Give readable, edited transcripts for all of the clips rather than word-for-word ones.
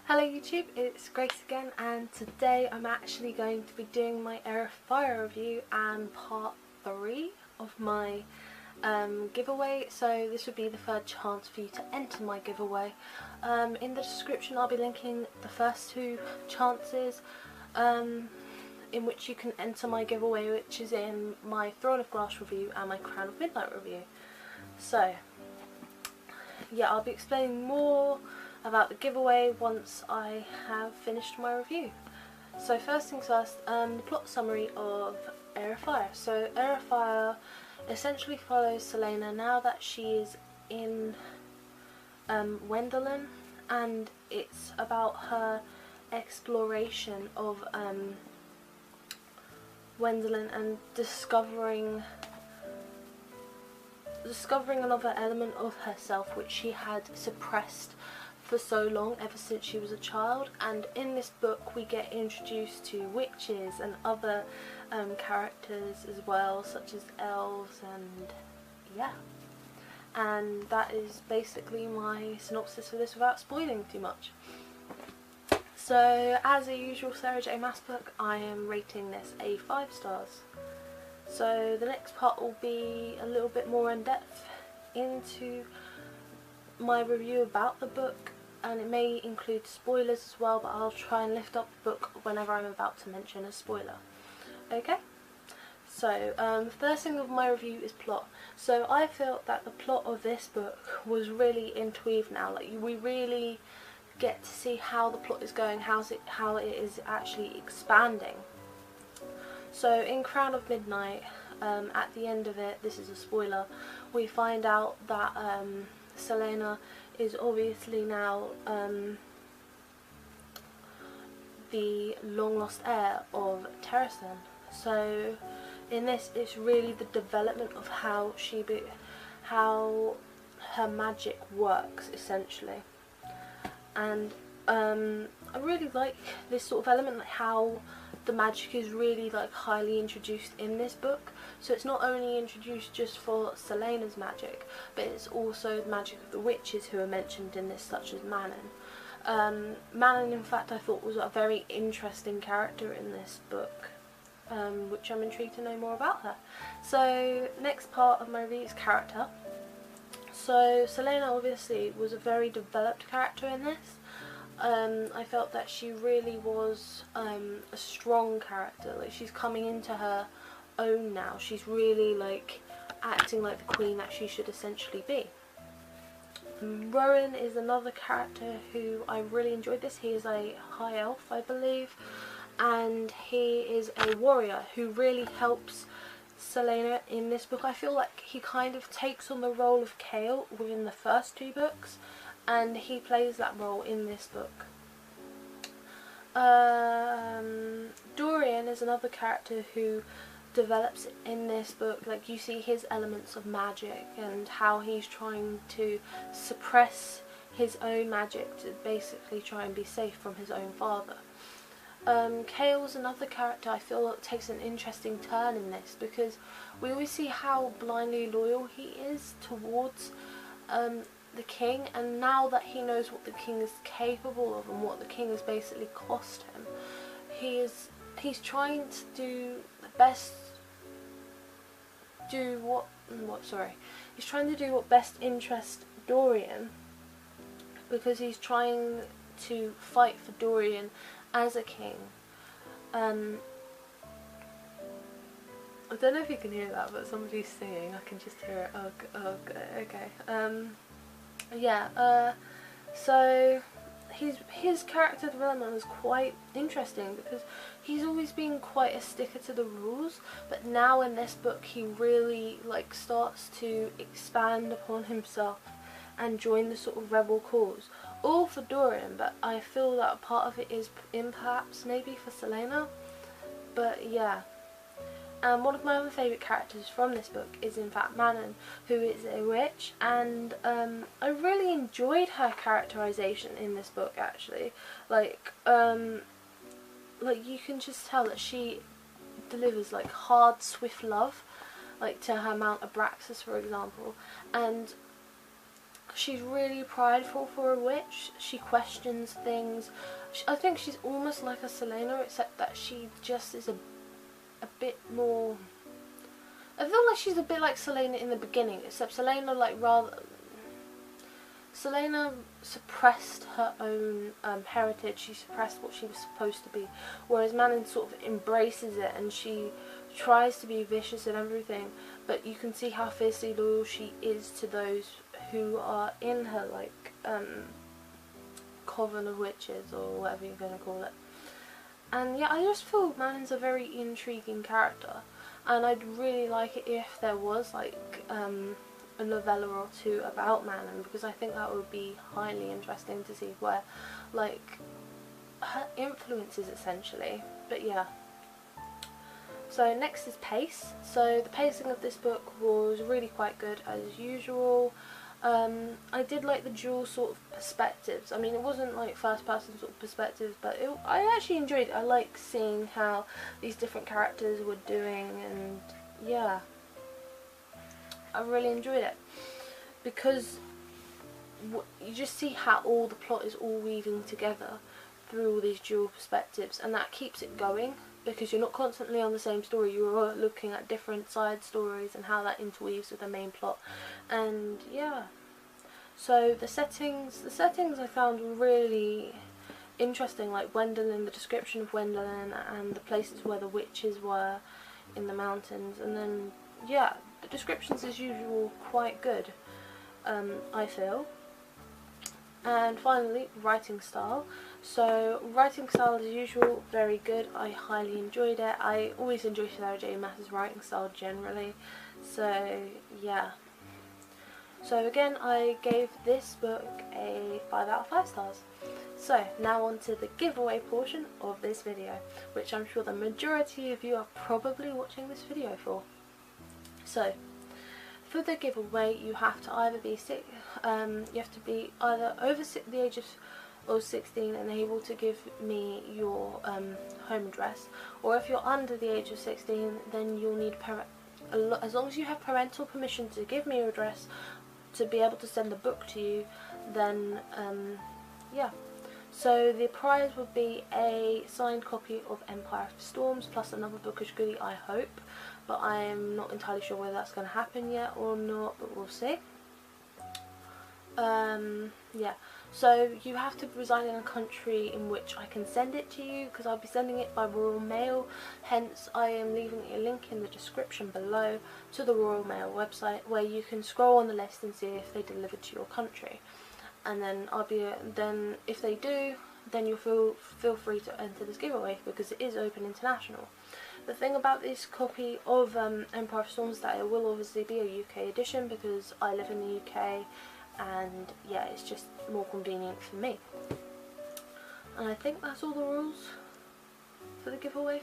Hello YouTube, it's Grace again, and today I'm actually going to be doing my Heir review and part 3 of my giveaway. So this would be the third chance for you to enter my giveaway. In the description I'll be linking the first 2 chances in which you can enter my giveaway, which is in my Throne of Glass review and my Crown of Midnight review. So yeah, I'll be explaining more about the giveaway once I have finished my review. So first things first, the plot summary of Heir. So Heir essentially follows Celaena now that she is in Wenderlin, and it's about her exploration of Wenderlin and discovering another element of herself which she had suppressed for so long, ever since she was a child. And in this book we get introduced to witches and other characters as well, such as elves, and yeah. And that is basically my synopsis for this without spoiling too much. So as a usual Sarah J Maas book, I am rating this a 5 stars. So the next part will be a little bit more in depth into my review about the book, and it may include spoilers as well, but I'll try and lift up the book whenever I'm about to mention a spoiler. Okay? So, first thing of my review is plot. So I felt that the plot of this book was really interweaved now. Like, we really get to see how the plot is going, how it is actually expanding. So in Crown of Midnight, at the end of it, this is a spoiler, we find out that Celaena is obviously now the long lost heir of Terrasen. So in this, it's really the development of how her magic works essentially. And I really like this sort of element, like how the magic is really like highly introduced in this book. So it's not only introduced just for Celaena's magic, but it's also the magic of the witches who are mentioned in this, such as Manon. Manon, in fact, I thought was a very interesting character in this book, which I'm intrigued to know more about her. So next part of my review is character. So Celaena obviously was a very developed character in this. I felt that she really was a strong character. Like, she's coming into her own now. She's really like acting like the queen that she should essentially be. Rowan is another character who I really enjoyed this. He is a high elf, I believe, and he is a warrior who really helps Celaena in this book. I feel like he kind of takes on the role of Kale within the first 2 books, and he plays that role in this book. Dorian is another character who develops in this book. Like, you see his elements of magic and how he's trying to suppress his own magic to basically try and be safe from his own father. Kale's another character I feel like takes an interesting turn in this, because we always see how blindly loyal he is towards the king, and now that he knows what the king is capable of and what the king has basically cost him, he's trying to do the best, he's trying to do what best interests Dorian, because he's trying to fight for Dorian as a king. I don't know if you can hear that, but somebody's singing. I can just hear it. Oh, okay. Yeah. So his character development was quite interesting, because he's always been quite a sticker to the rules, but now in this book he really like starts to expand upon himself and join the sort of rebel cause. All for Dorian, but I feel that a part of it is in perhaps maybe for Celaena. But yeah. And one of my other favourite characters from this book is in fact Manon, who is a witch, and I really enjoyed her characterization in this book actually. Like you can just tell that she delivers like hard, swift love, like to her Mount Abraxas, for example, and she's really prideful for a witch. She questions things. I think she's almost like a Selena, except that she just is a bit more... I feel like she's a bit like Selena in the beginning, except Selena Selena suppressed her own heritage. She suppressed what she was supposed to be, whereas Manon sort of embraces it, and she tries to be vicious and everything, but you can see how fiercely loyal she is to those who are in her, like, coven of witches, or whatever you're going to call it. And yeah, I just feel Manon's a very intriguing character, and I'd really like it if there was, like, a novella or two about Manon, because I think that would be highly interesting to see where, like, her influences essentially. But yeah. So next is pace. So the pacing of this book was really quite good as usual. I did like the dual sort of perspectives. I mean, it wasn't like first person sort of perspectives, but I actually enjoyed it. I like seeing how these different characters were doing, and yeah, I really enjoyed it, because you just see how all the plot is all weaving together through all these dual perspectives, and that keeps it going, because you're not constantly on the same story, you're looking at different side stories and how that interweaves with the main plot. And yeah, so the settings I found really interesting, like Wendelin, the description of Wendelin and the places where the witches were in the mountains, and then yeah, the descriptions as usual quite good, I feel. And finally, writing style. So writing style as usual, very good. I highly enjoyed it. I always enjoy Sarah J. Maas's writing style generally. So yeah. So again, I gave this book a 5 out of 5 stars. So now on to the giveaway portion of this video, which I'm sure the majority of you are probably watching this video for. So for the giveaway, you have to either be either over the age of 16 and able to give me your home address, or if you're under the age of 16, then you'll need as long as you have parental permission to give me your address to be able to send the book to you, then yeah. So the prize would be a signed copy of Empire After Storms plus another bookish goodie, I hope, but I'm not entirely sure whether that's going to happen yet or not, but we'll see. Yeah, so you have to reside in a country in which I can send it to you, because I'll be sending it by Royal Mail, hence I am leaving a link in the description below to the Royal Mail website, where you can scroll on the list and see if they deliver to your country, and then then if they do, then you'll feel free to enter this giveaway, because it is open international. The thing about this copy of Empire of Storms is that it will obviously be a UK edition, because I live in the UK, and yeah, it's just more convenient for me. And I think that's all the rules for the giveaway.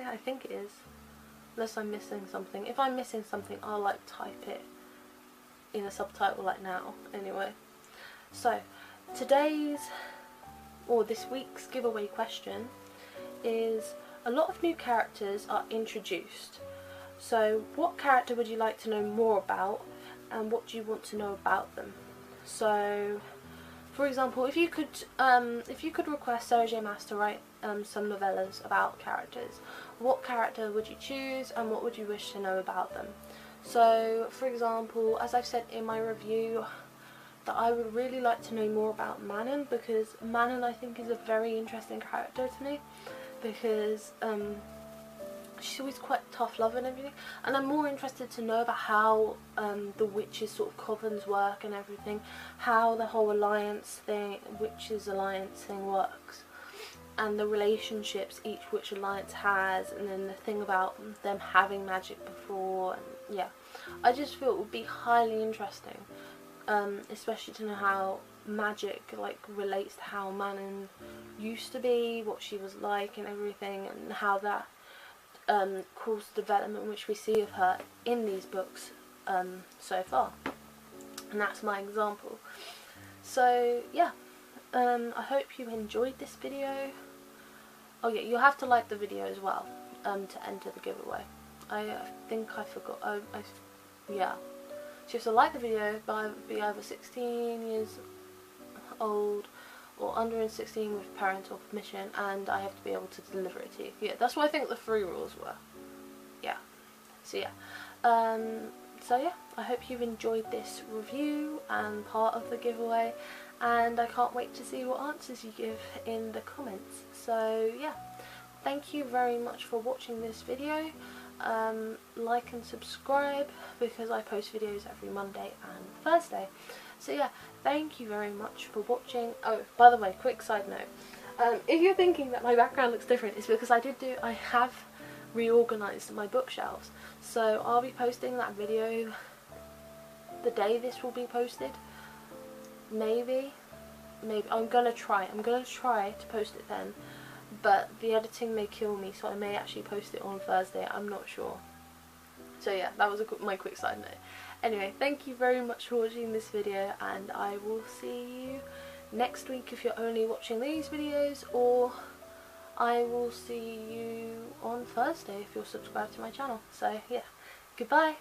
I think it is, unless I'm missing something. If I'm missing something, I'll like type it in a subtitle like now. Anyway, so this week's giveaway question is: a lot of new characters are introduced, so what character would you like to know more about, and what do you want to know about them? So for example, if you could request Sarah J. Maas to write some novellas about characters, what character would you choose, and what would you wish to know about them? So for example, as I've said in my review, that I would really like to know more about Manon, because Manon I think is a very interesting character to me, because she's always quite tough love and everything, and I'm more interested to know about how the witches sort of covens work and everything, how the whole witches alliance thing works, and the relationships each witch alliance has, and then the thing about them having magic before, and yeah, I just feel it would be highly interesting, especially to know how magic like relates to how Manon used to be, what she was like and everything, and how that caused the development which we see of her in these books so far. And that's my example. So yeah, I hope you enjoyed this video. Oh yeah, you'll have to like the video as well to enter the giveaway. I think I forgot. Yeah. So you have to like the video, be either 16 years old or under 16 with parental permission, and I have to be able to deliver it to you. Yeah, that's what I think the 3 rules were. Yeah. So yeah. I hope you've enjoyed this review and part of the giveaway, and I can't wait to see what answers you give in the comments. So yeah, thank you very much for watching this video. Like and subscribe because I post videos every Monday and Thursday. So yeah, thank you very much for watching. Oh, by the way, quick side note. If you're thinking that my background looks different, it's because I have reorganised my bookshelves. So I'll be posting that video the day this will be posted. Maybe I'm gonna try to post it then, but the editing may kill me, so I may actually post it on Thursday. I'm not sure. So yeah, that was my quick side note. Anyway, thank you very much for watching this video, and I will see you next week if you're only watching these videos, or I will see you on Thursday if you're subscribed to my channel. So yeah, goodbye.